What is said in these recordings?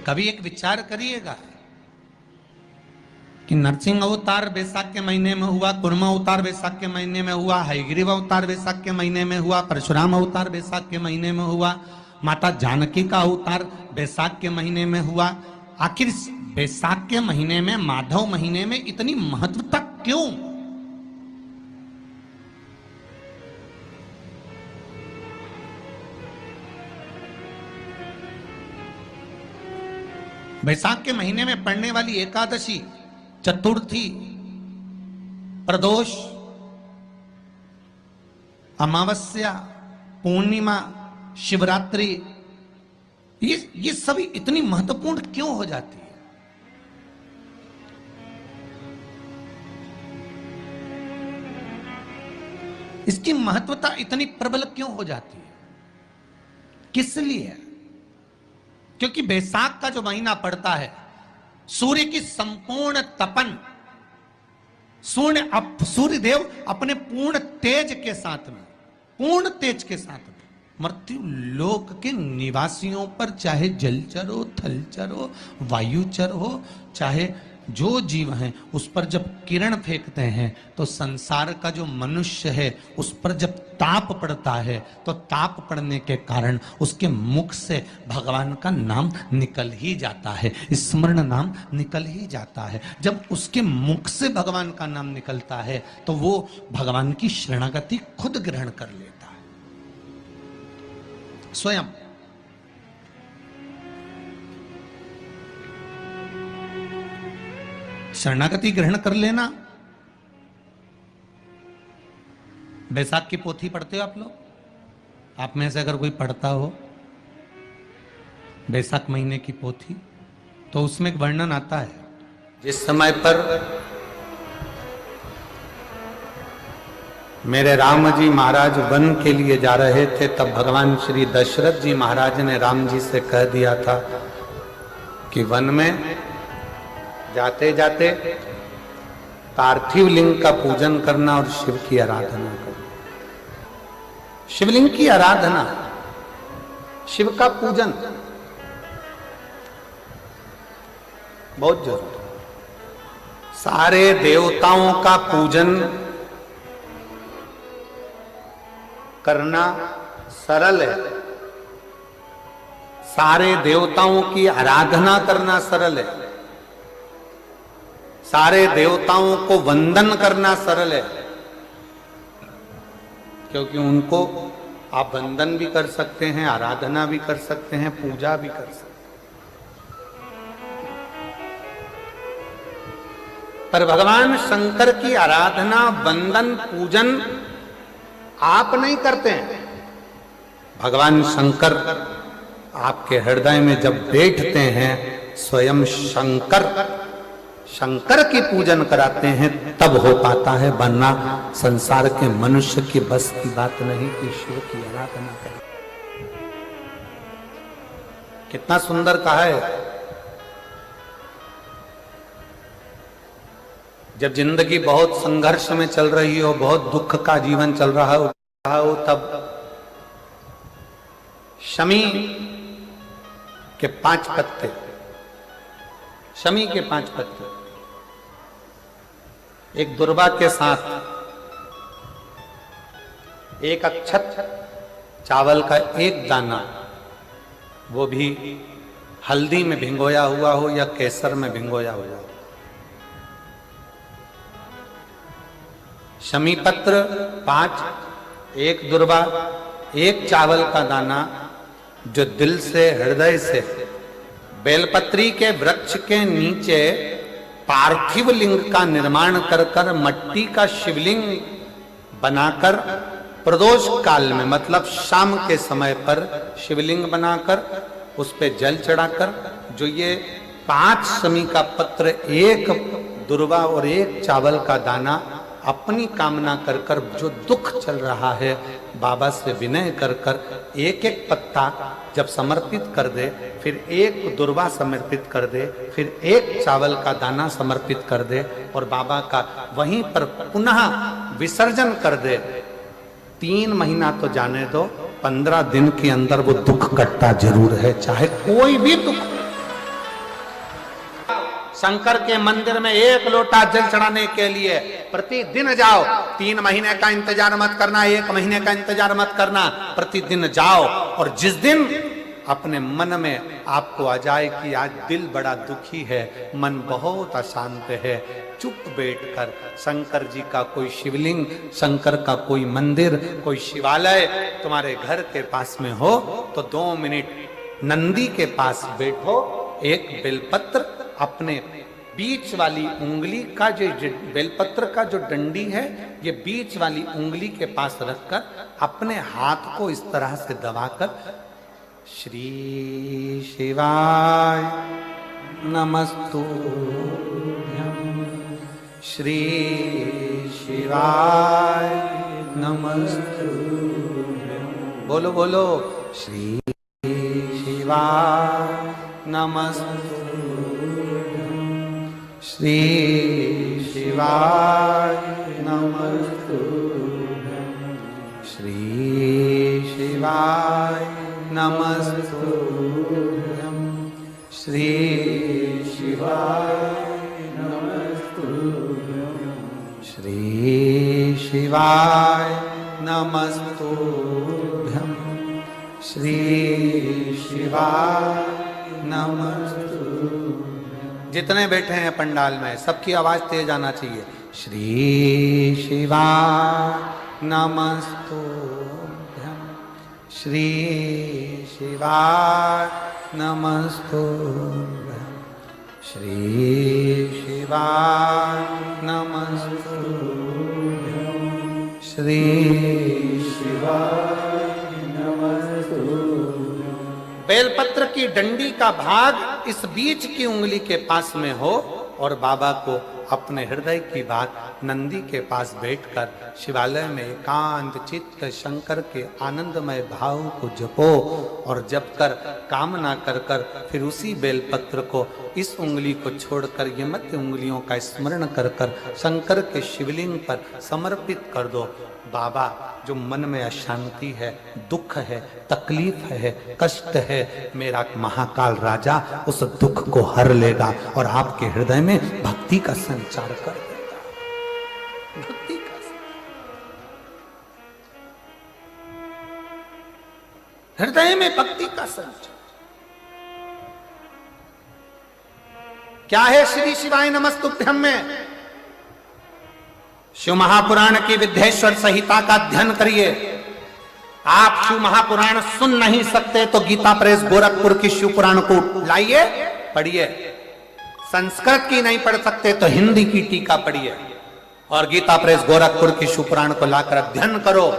कभी एक विचार करिएगा कि नरसिंह अवतार बैसाख के महीने में हुआ, कुर्मा अवतार बैसाख के महीने में हुआ, हयग्रीव अवतार बैसाख के महीने में हुआ, परशुराम अवतार बैसाख के महीने में हुआ, माता जानकी का अवतार बैसाख के महीने में हुआ। आखिर बैसाख के महीने में, माधव महीने में इतनी महत्वता क्यों? बैसाख के महीने में पड़ने वाली एकादशी, चतुर्थी, प्रदोष, अमावस्या, पूर्णिमा, शिवरात्रि, ये सभी इतनी महत्वपूर्ण क्यों हो जाती है? इसकी महत्वता इतनी प्रबल क्यों हो जाती है? किस लिए? क्योंकि बैसाख का जो महीना पड़ता है, सूर्य की संपूर्ण तपन, सूर्य देव अपने पूर्ण तेज के साथ में, पूर्ण तेज के साथ में मृत्यु लोक के निवासियों पर, चाहे जलचर हो, थलचर हो, वायुचर हो, चाहे जो जीव हैं, उस पर जब किरण फेंकते हैं तो संसार का जो मनुष्य है उस पर जब ताप पड़ता है तो ताप पड़ने के कारण उसके मुख से भगवान का नाम निकल ही जाता है, स्मरण नाम निकल ही जाता है। जब उसके मुख से भगवान का नाम निकलता है तो वो भगवान की शरणागति खुद ग्रहण कर लेता है स्वयं। शरणागति ग्रहण कर लेना। बैसाख की पोथी पढ़ते हो आप लोग? आप में से अगर कोई पढ़ता हो बैसाख महीने की पोथी, तो उसमें एक वर्णन आता है, जिस समय पर मेरे राम जी महाराज वन के लिए जा रहे थे, तब भगवान श्री दशरथ जी महाराज ने राम जी से कह दिया था कि वन में जाते जाते पार्थिव लिंग का पूजन करना और शिव की आराधना करना। शिवलिंग की आराधना, शिव का पूजन बहुत जरूरी। सारे देवताओं का पूजन करना सरल है, सारे देवताओं की आराधना करना सरल है, सारे देवताओं को वंदन करना सरल है, क्योंकि उनको आप वंदन भी कर सकते हैं, आराधना भी कर सकते हैं, पूजा भी कर सकते हैं। पर भगवान शंकर की आराधना, वंदन, पूजन आप नहीं करते हैं। भगवान शंकर आपके हृदय में जब बैठते हैं, स्वयं शंकर की पूजन कराते हैं, तब हो पाता है, वरना संसार के मनुष्य की बस की बात नहीं कि शिव की आराधना करें। कितना सुंदर कहा है। जब जिंदगी बहुत संघर्ष में चल रही हो, बहुत दुख का जीवन चल रहा हो, तब शमी के 5 पत्ते, शमी के 5 पत्ते, एक दुर्वा के साथ एक अक्षत चावल का एक दाना, वो भी हल्दी में भिंगोया हुआ हो या केसर में भिंगोया हुआ हो, शमी पत्र 5, एक दुर्वा, एक चावल का दाना, जो दिल से, हृदय से बेलपत्री के वृक्ष के नीचे पार्थिव लिंग का निर्माण कर मट्टी का शिवलिंग बनाकर प्रदोष काल में, मतलब शाम के समय पर शिवलिंग बनाकर उस पे जल चढ़ाकर, जो ये 5 शमी का पत्र, एक दुर्वा और एक चावल का दाना, अपनी कामना कर जो दुख चल रहा है, बाबा से विनय कर एक एक पत्ता जब समर्पित कर दे, फिर एक दुर्वा समर्पित कर दे, फिर एक चावल का दाना समर्पित कर दे और बाबा का वहीं पर पुनः विसर्जन कर दे, 3 महीना तो जाने दो, 15 दिन के अंदर वो दुख कटता जरूर है, चाहे कोई भी दुख। शंकर के मंदिर में 1 लोटा जल चढ़ाने के लिए प्रतिदिन जाओ। 3 महीने का इंतजार मत करना, 1 महीने का इंतजार मत करना, प्रतिदिन जाओ। और जिस दिन अपने मन में आपको आ जाए कि आज दिल बड़ा दुखी है, मन बहुत अशांत है, चुप बैठकर शंकर जी का कोई शिवलिंग, शंकर का कोई मंदिर, कोई शिवालय तुम्हारे घर के पास में हो तो 2 मिनट नंदी के पास बैठो, एक बेलपत्र अपने बीच वाली उंगली का जो बेलपत्र का जो डंडी है, ये बीच वाली उंगली के पास रखकर अपने हाथ को इस तरह से दबाकर श्री शिवाय नमस्तुभ्यं, श्री शिवाय नमस्तुभ्यं, बोलो बोलो श्री शिवाय नमस्तुभ्यं, श्री शिवाय नमस्तुभ्यं, श्री शिवाय नमस्तुभ्यं, श्री शिवाय नमस्तुभ्यं, श्री शिवाय नमस्तुभ्यं, श्री शिवाय नमस्तुभ्यं। जितने बैठे हैं पंडाल में सबकी आवाज तेज आना चाहिए। श्री शिवाय नमस्तुभ्यं, श्री शिवाय नमस्तुभ्यं, श्री शिवाय नमस्तुभ्यं, श्री शिवाय नमस्तुभ्यं। बेलपत्र की डंडी का भाग इस बीच की उंगली के पास में हो और बाबा को अपने हृदय की बात नंदी के पास बैठकर शिवालय में एकांत चित्त शंकर के आनंदमय भाव को जपो और जप कर कामना कर कर फिर उसी बेलपत्र को इस उंगली को छोड़कर ये मध्य उंगलियों का स्मरण कर कर शंकर के शिवलिंग पर समर्पित कर दो। बाबा, जो मन में अशांति है, दुख है, तकलीफ है, कष्ट है, मेरा महाकाल राजा उस दुख को हर लेगा और आपके हृदय में भक्ति का संचार कर देगा। भक्ति का हृदय में भक्ति का संचार क्या है? श्री शिवाय नमस्तुभ्यं में शिव महापुराण की विद्येश्वर संहिता का अध्ययन करिए। आप शिव महापुराण सुन नहीं सकते तो गीता प्रेस गोरखपुर की शिव पुराण को लाइए, पढ़िए। संस्कृत की नहीं पढ़ सकते तो हिंदी की टीका पढ़िए और गीता प्रेस गोरखपुर की शिव पुराण को लाकर अध्ययन करो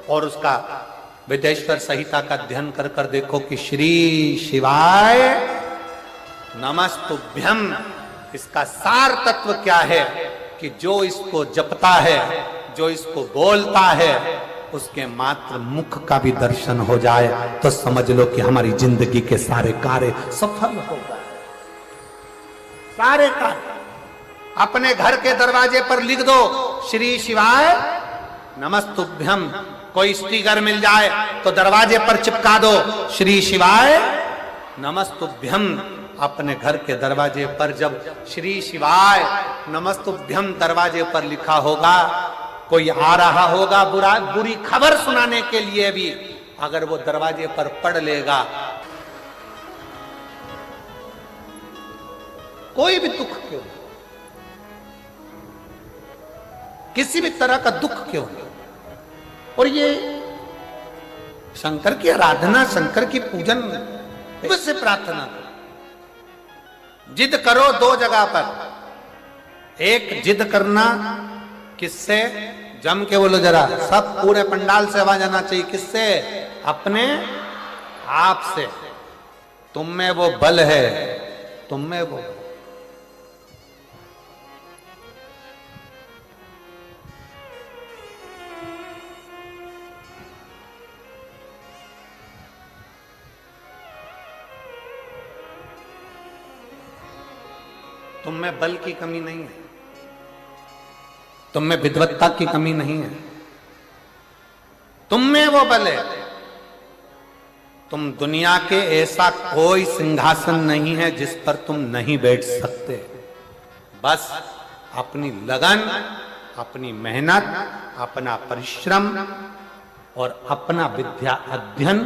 और उसका विद्येश्वर संहिता का अध्ययन कर कर देखो कि श्री शिवाय नमस्तुभ्यं इसका सार तत्व क्या है कि जो इसको जपता है, जो इसको बोलता है, उसके मात्र मुख का भी दर्शन हो जाए तो समझ लो कि हमारी जिंदगी के सारे कार्य सफल हो गए। सारे कार्य अपने घर के दरवाजे पर लिख दो श्री शिवाय नमस्तुभ्यं। कोई स्टिकर मिल जाए तो दरवाजे पर चिपका दो श्री शिवाय नमस्तुभ्यं। अपने घर के दरवाजे पर जब श्री शिवाय नमस्तुभ्यं दरवाजे पर लिखा होगा, कोई आ रहा होगा बुरी खबर सुनाने के लिए भी, अगर वो दरवाजे पर पढ़ लेगा, कोई भी दुख क्यों, किसी भी तरह का दुख क्यों, और ये शंकर की आराधना, शंकर की पूजन से प्रार्थना। जिद करो 2 जगह पर। एक जिद करना किससे? जम के बोलो जरा, सब पूरे पंडाल से आवाज आना चाहिए। किससे? अपने आप से। तुम में वो बल है, तुम में वो तुम में बल की कमी नहीं है, तुम में विद्वत्ता की कमी नहीं है, तुम में वो बल है। तुम दुनिया के ऐसा कोई सिंहासन नहीं है जिस पर तुम नहीं बैठ सकते। बस अपनी लगन, अपनी मेहनत, अपना परिश्रम और अपना विद्या अध्ययन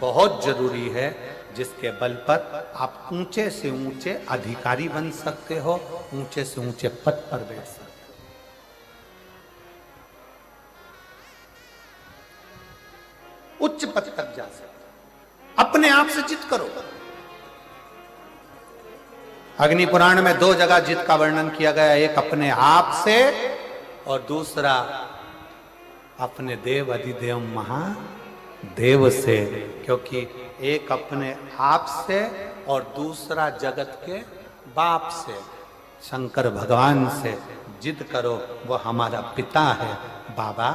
बहुत जरूरी है, जिसके बल पर आप ऊंचे से ऊंचे अधिकारी बन सकते हो, ऊंचे से ऊंचे पद पर बैठ सकते हो, उच्च पद तक जा सकते हो। अपने आप से जिद करो। अग्नि पुराण में 2 जगह जिद का वर्णन किया गया, एक अपने आप से और दूसरा अपने देव अधिदेव महादेव से। क्योंकि एक अपने आप से और दूसरा जगत के बाप से, शंकर भगवान से जिद करो, वो हमारा पिता है। बाबा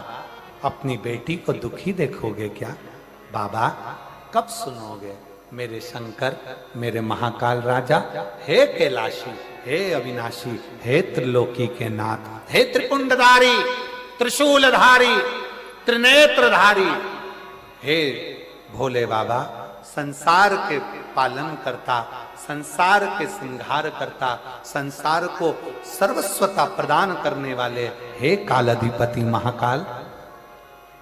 अपनी बेटी को दुखी देखोगे क्या? बाबा कब सुनोगे? मेरे शंकर, मेरे महाकाल राजा, हे कैलाशी, हे अविनाशी, हे त्रिलोकी के नाथ, हे त्रिपुंडधारी, त्रिशूलधारी, त्रिनेत्रधारी, हे भोले बाबा, संसार के पालन करता, संसार के श्रृंगार करता, संसार को सर्वस्वता प्रदान करने वाले, हे कालाधिपति महाकाल,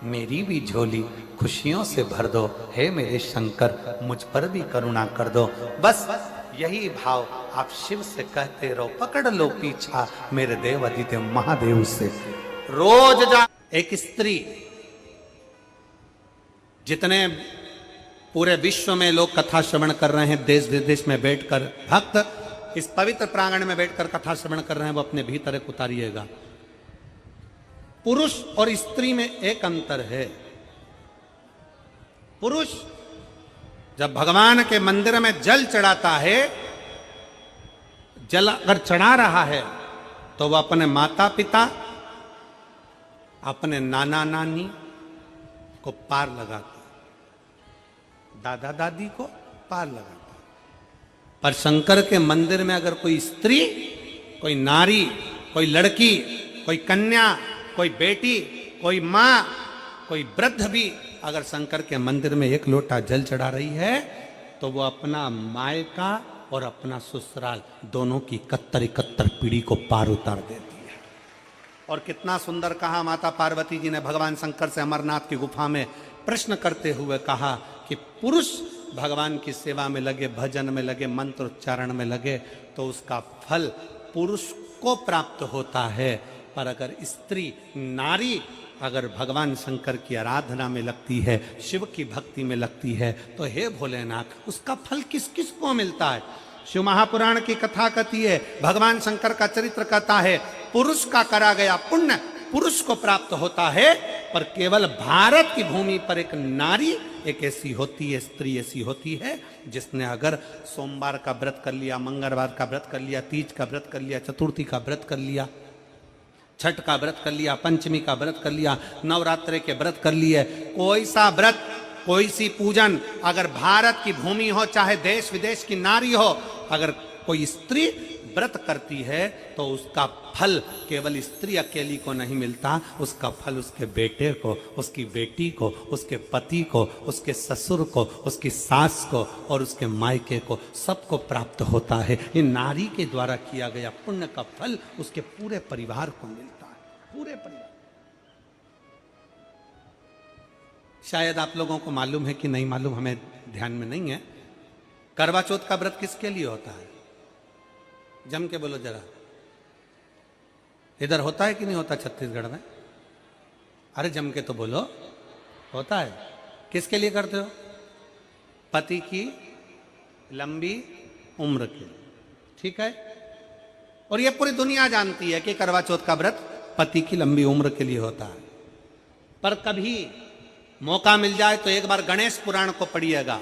मेरी भी झोली खुशियों से भर दो। हे मेरे शंकर, मुझ पर भी करुणा कर दो। बस यही भाव आप शिव से कहते रहो, पकड़ लो पीछा मेरे देव अधिदेव महादेव से। रोज जा एक स्त्री, जितने पूरे विश्व में लोग कथा श्रवण कर रहे हैं, देश विदेश में बैठकर भक्त इस पवित्र प्रांगण में बैठकर कथा श्रवण कर रहे हैं, वो अपने भीतर एक उतारिएगा। पुरुष और स्त्री में एक अंतर है। पुरुष जब भगवान के मंदिर में जल चढ़ाता है, जल अगर चढ़ा रहा है तो वह अपने माता पिता, अपने नाना नानी को पार लगाता, दादा दादी को पार लगाता। पर शंकर के मंदिर में अगर कोई स्त्री, कोई नारी, कोई लड़की, कोई कन्या, कोई बेटी, कोई मां, कोई वृद्ध भी अगर शंकर के मंदिर में एक लोटा जल चढ़ा रही है, तो वो अपना मायका और अपना ससुराल दोनों की 71 पीढ़ी को पार उतार देती है। और कितना सुंदर कहा माता पार्वती जी ने भगवान शंकर से अमरनाथ की गुफा में प्रश्न करते हुए कहा कि पुरुष भगवान की सेवा में लगे, भजन में लगे, मंत्र उच्चारण में लगे, तो उसका फल पुरुष को प्राप्त होता है। पर अगर स्त्री, नारी अगर भगवान शंकर की आराधना में लगती है, शिव की भक्ति में लगती है, तो हे भोलेनाथ, उसका फल किस किस को मिलता है? शिव महापुराण की कथा कहती है, भगवान शंकर का चरित्र कहता है, पुरुष का करा गया पुण्य पुरुष को प्राप्त होता है। पर केवल भारत की भूमि पर एक नारी एक ऐसी होती है, स्त्री ऐसी होती है, जिसने अगर सोमवार का व्रत कर लिया, मंगलवार का व्रत कर लिया, तीज का व्रत कर लिया, चतुर्थी का व्रत कर लिया, छठ का व्रत कर लिया, पंचमी का व्रत कर लिया, नवरात्रे के व्रत कर लिए, कोई सा व्रत, कोई सी पूजन अगर भारत की भूमि हो, चाहे देश विदेश की नारी हो, अगर कोई स्त्री व्रत करती है, तो उसका फल केवल स्त्री अकेली को नहीं मिलता, उसका फल उसके बेटे को, उसकी बेटी को, उसके पति को, उसके ससुर को, उसकी सास को और उसके मायके को, सबको प्राप्त होता है। ये नारी के द्वारा किया गया पुण्य का फल उसके पूरे परिवार को मिलता है, पूरे परिवार। शायद आप लोगों को मालूम है कि नहीं मालूम, हमें ध्यान में नहीं है। करवा चौथ का व्रत किसके लिए होता है? जम के बोलो जरा, इधर होता है कि नहीं होता छत्तीसगढ़ में? अरे जम के तो बोलो, होता है। किसके लिए करते हो? पति की लंबी उम्र के लिए, ठीक है। और ये पूरी दुनिया जानती है कि करवा चौथ का व्रत पति की लंबी उम्र के लिए होता है। पर कभी मौका मिल जाए तो एक बार गणेश पुराण को पढ़िएगा,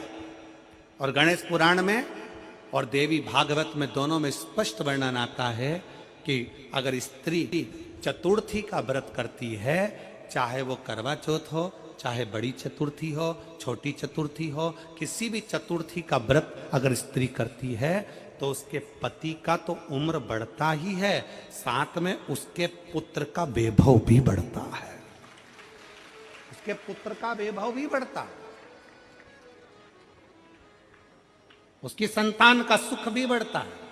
और गणेश पुराण में और देवी भागवत में दोनों में स्पष्ट वर्णन आता है कि अगर स्त्री चतुर्थी का व्रत करती है, चाहे वो करवा चौथ हो, चाहे बड़ी चतुर्थी हो, छोटी चतुर्थी हो, किसी भी चतुर्थी का व्रत अगर स्त्री करती है, तो उसके पति का तो उम्र बढ़ता ही है, साथ में उसके पुत्र का वैभव भी बढ़ता है, उसके पुत्र का वैभव भी बढ़ता है, उसकी संतान का सुख भी बढ़ता है।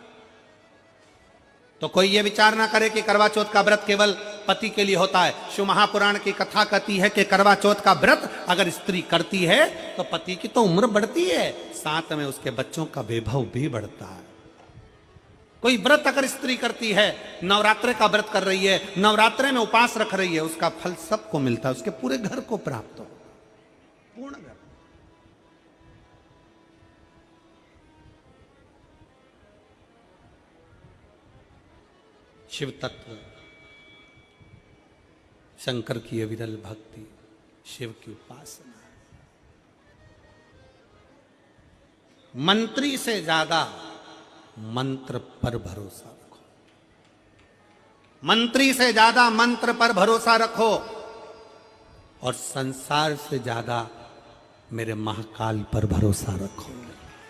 तो कोई ये विचार ना करे कि करवा चौथ का व्रत केवल पति के लिए होता है। शिव महापुराण की कथा कहती है कि करवा चौथ का व्रत अगर स्त्री करती है तो पति की तो उम्र बढ़ती है, साथ में उसके बच्चों का वैभव भी बढ़ता है। कोई व्रत अगर स्त्री करती है, नवरात्रे का व्रत कर रही है, नवरात्रे में उपवास रख रही है, उसका फल सबको मिलता है, उसके पूरे घर को प्राप्त हो, पूर्ण घर। शिव तत्व, शंकर की अविरल भक्ति, शिव की उपासना। मंत्री से ज्यादा मंत्र पर भरोसा रखो, मंत्री से ज्यादा मंत्र पर भरोसा रखो, और संसार से ज्यादा मेरे महाकाल पर भरोसा रखो।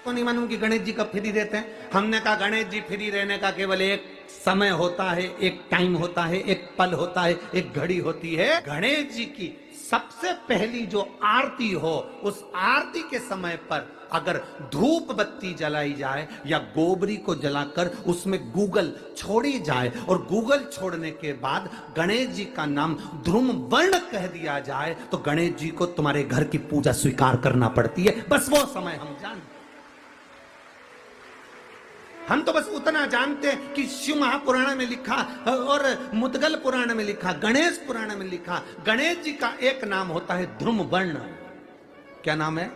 तो नहीं मानूं कि गणेश जी कब फ्री रहते हैं? हमने कहा गणेश जी फ्री रहने का केवल एक समय होता है, एक टाइम होता है, एक पल होता है, एक घड़ी होती है। गणेश जी की सबसे पहली जो आरती हो, उस आरती के समय पर अगर धूप बत्ती जलाई जाए या गोबरी को जलाकर उसमें गूगल छोड़ी जाए और गूगल छोड़ने के बाद गणेश जी का नाम ध्रुम वर्ण कह दिया जाए, तो गणेश जी को तुम्हारे घर की पूजा स्वीकार करना पड़ती है। बस वो समय हम जानते, हम तो बस उतना जानते हैं कि शिव महापुराण में लिखा और मुद्गल पुराण में लिखा, गणेश पुराण में लिखा, गणेश जी का एक नाम होता है ध्रुम वर्ण। क्या नाम है?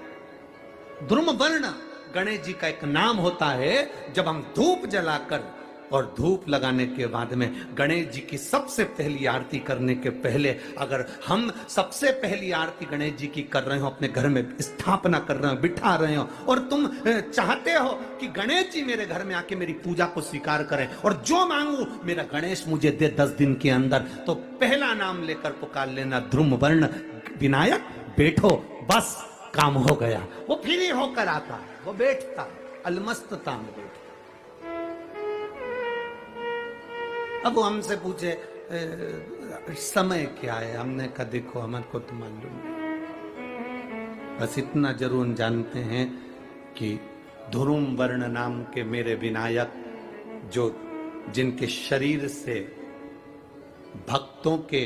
ध्रुम वर्ण गणेश जी का एक नाम होता है। जब हम धूप जलाकर और धूप लगाने के बाद में गणेश जी की सबसे पहली आरती करने के पहले अगर हम सबसे पहली आरती गणेश जी की कर रहे हो, अपने घर में स्थापना कर रहे हो, बिठा रहे हो, और तुम चाहते हो कि गणेश जी मेरे घर में आके मेरी पूजा को स्वीकार करें और जो मांगू मेरा गणेश मुझे दे 10 दिन के अंदर, तो पहला नाम लेकर पुकार लेना ध्रुम वर्ण विनायक, बैठो, बस काम हो गया। वो फ्री होकर आता, वो बैठता, अलमस्तता में बैठता। अब वो हमसे पूछे समय क्या है, हमने कहा देखो हमारे को तो मालूम नहीं, बस इतना जरूर जानते हैं कि ध्रुम वर्ण नाम के मेरे विनायक, जो जिनके शरीर से भक्तों के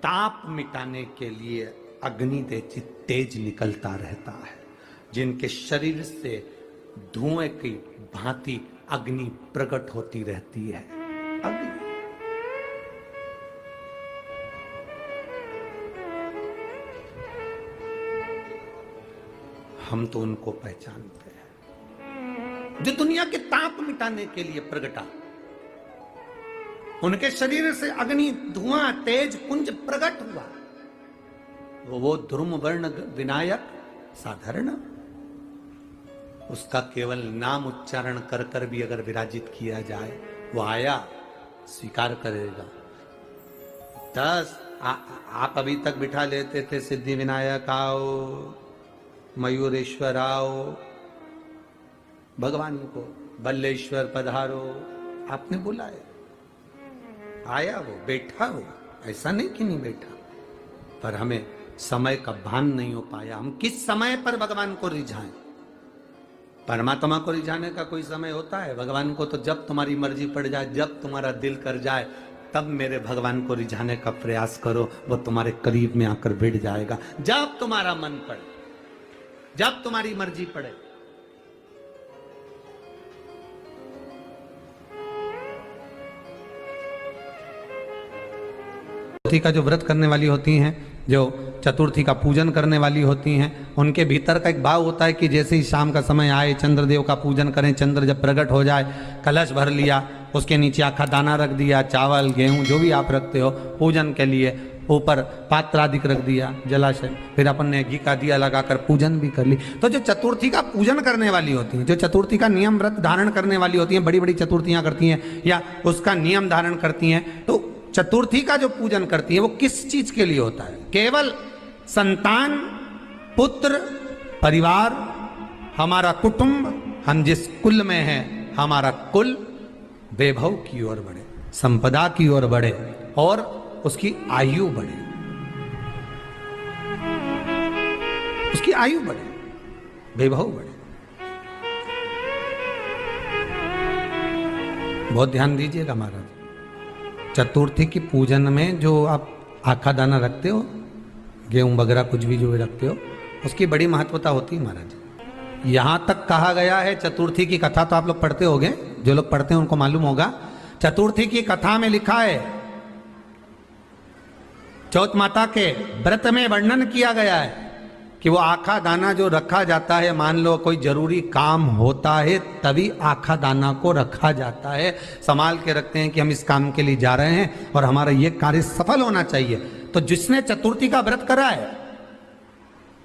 ताप मिटाने के लिए अग्नि तेज निकलता रहता है, जिनके शरीर से धुएं की भांति अग्नि प्रकट होती रहती है। हम तो उनको पहचानते हैं जो दुनिया के ताप मिटाने के लिए प्रगटा, उनके शरीर से अग्नि धुआं तेज पुंज प्रकट हुआ। वो ध्रुम वर्ण विनायक साधारण, उसका केवल नाम उच्चारण कर कर भी अगर विराजित किया जाए, वो आया स्वीकार करेगा। 10 आप अभी तक बिठा लेते थे सिद्धि विनायक आओ, मयूरेश्वर आओ, भगवान को बल्लेश्वर पधारो, आपने बुलाया, आया वो, बैठा वो, ऐसा नहीं कि नहीं बैठा, पर हमें समय का भान नहीं हो पाया। हम किस समय पर भगवान को रिझाएं? परमात्मा को रिझाने का कोई समय होता है? भगवान को तो जब तुम्हारी मर्जी पड़ जाए, जब तुम्हारा दिल कर जाए, तब मेरे भगवान को रिझाने का प्रयास करो, वो तुम्हारे करीब में आकर बैठ जाएगा। जब तुम्हारा मन पड़े, जब तुम्हारी मर्जी पड़े। चतुर्थी का जो व्रत करने वाली होती हैं, जो चतुर्थी का पूजन करने वाली होती हैं, उनके भीतर का एक भाव होता है कि जैसे ही शाम का समय आए चंद्रदेव का पूजन करें, चंद्र जब प्रकट हो जाए, कलश भर लिया, उसके नीचे आखा दाना रख दिया, चावल गेहूं जो भी आप रखते हो पूजन के लिए, ऊपर पात्र आदि रख दिया, जलाशय, फिर अपन ने घी का दिया लगाकर पूजन भी कर ली। तो जो चतुर्थी का पूजन करने वाली होती हैं, जो चतुर्थी का नियम व्रत धारण करने वाली होती हैं, बड़ी बड़ी चतुर्थियां करती हैं या उसका नियम धारण करती हैं, तो चतुर्थी का जो पूजन करती है वो किस चीज के लिए होता है? केवल संतान, पुत्र, परिवार, हमारा कुटुंब, हम जिस कुल में हैं, हमारा कुल वैभव की ओर बढ़े, संपदा की ओर बढ़े और उसकी आयु बढ़े, उसकी आयु बढ़े, वैभव बढ़े। बहुत ध्यान दीजिएगा महाराज। चतुर्थी की पूजन में जो आप आखा दाना रखते हो, गेहूं वगैरह कुछ भी जो भी रखते हो, उसकी बड़ी महत्वता होती है महाराज। यहां तक कहा गया है, चतुर्थी की कथा तो आप लोग पढ़ते होंगे, जो लोग पढ़ते हैं उनको मालूम होगा। चतुर्थी की कथा में लिखा है, चौथ माता के व्रत में वर्णन किया गया है कि वो आखा दाना जो रखा जाता है, मान लो कोई जरूरी काम होता है तभी आखा दाना को रखा जाता है, संभाल के रखते हैं कि हम इस काम के लिए जा रहे हैं और हमारा ये कार्य सफल होना चाहिए। तो जिसने चतुर्थी का व्रत करा है,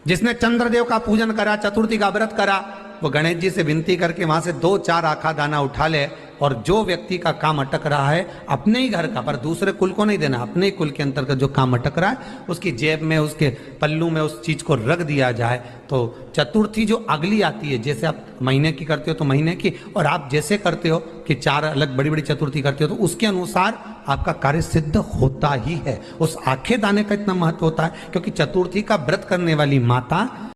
जिसने चंद्रदेव का पूजन करा, चतुर्थी का व्रत करा, वो गणेश जी से विनती करके वहां से 2-4 आखा दाना उठा ले, और जो व्यक्ति का काम अटक रहा है अपने ही घर का, पर दूसरे कुल को नहीं देना, अपने ही कुल के अंतर्गत जो काम अटक रहा है उसकी जेब में, उसके पल्लू में उस चीज को रख दिया जाए। तो चतुर्थी जो अगली आती है, जैसे आप महीने की करते हो तो महीने की, और आप जैसे करते हो कि 4 अलग बड़ी बड़ी चतुर्थी करते हो तो उसके अनुसार आपका कार्य सिद्ध होता ही है। उस आखे दाने का इतना महत्व होता है क्योंकि चतुर्थी का व्रत करने वाली माता